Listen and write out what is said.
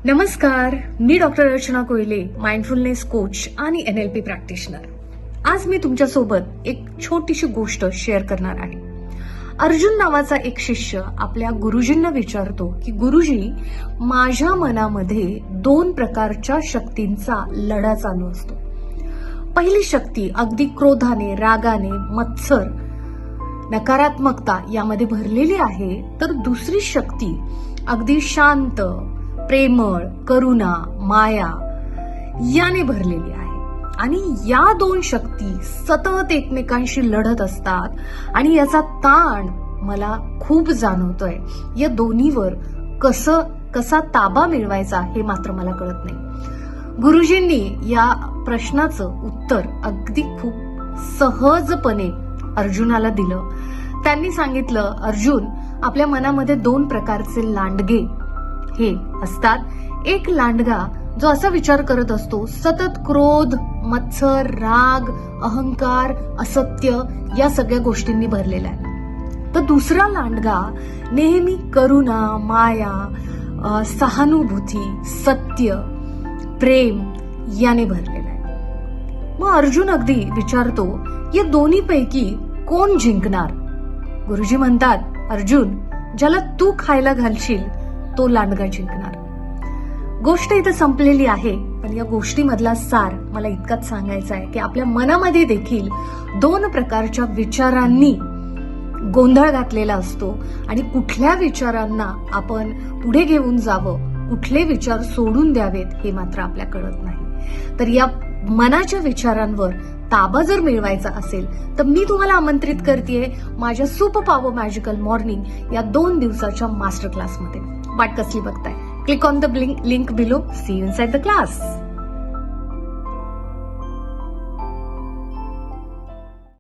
नमस्कार, मी डॉक्टर अर्चना कोयले, mindfulness coach आणि NLP प्रॅक्टिशनर. आज मी तुमच्यासोबत एक छोटीशी गोष्ट शेअर करणार आहे. अर्जुन नावाचा एक शिष्य आपल्या गुरुजींना विचारतो की गुरुजी, माझ्या मनामध्ये 2 प्रकारच्या शक्तींचा लढा चालू असतो. पहिली शक्ती अगदी क्रोधाने, रागाने, मत्सर, नकारात्मकता यामध्ये भरलेली आहे, तर दुसरी शक्ती अगदी शांत, प्रेमळ, करुणा, माया याने भरलेली आहे. आणि या 2 शक्ती सतत एकमेकांशी लढत असतात आणि याचा ताण मला खूप जाणवतोय. या दोन्हीवर कसा ताबा मिळवायचा हे मात्र मला कळत नाही. गुरुजींनी या प्रश्नाचं उत्तर अगदी खूप सहजपणे अर्जुनाला दिलं. त्यांनी सांगितलं, अर्जुन, आपल्या मनामध्ये 2 प्रकारचे लांडगे हे असतात. एक लांडगा जो असा विचार करत असतो, सतत क्रोध, मत्सर, राग, अहंकार, असत्य या सगळ्या गोष्टींनी भरलेला आहे. तर दुसरा लांडगा नेहमी करुणा, माया, सहानुभूती, सत्य, प्रेम याने भरलेला आहे. मग अर्जुन अगदी विचारतो, या दोन्हीपैकी कोण जिंकणार? गुरुजी म्हणतात, अर्जुन, ज्याला तू खायला घालशील तो लांडगा जिंकणार. गोष्ट इथं संपलेली आहे, पण या गोष्टीमधला सार मला इतकाच सांगायचा आहे की आपल्या मनामध्ये देखील 2 प्रकारच्या विचारांनी गोंधळ घातलेला असतो आणि कुठल्या विचारांना आपण पुढे घेऊन जावं, कुठले विचार सोडून द्यावेत हे मात्र आपल्या कळत नाही. तर या मनाच्या विचारांवर ताबा जर मिळवायचा असेल तर मी तुम्हाला आमंत्रित करतेय माझ्या सुपर पॉवर मॅजिकल मॉर्निंग या 2 दिवसाच्या मास्टर क्लासमध्ये. वाट कसली बघताय? Click on the link below. See you inside the class.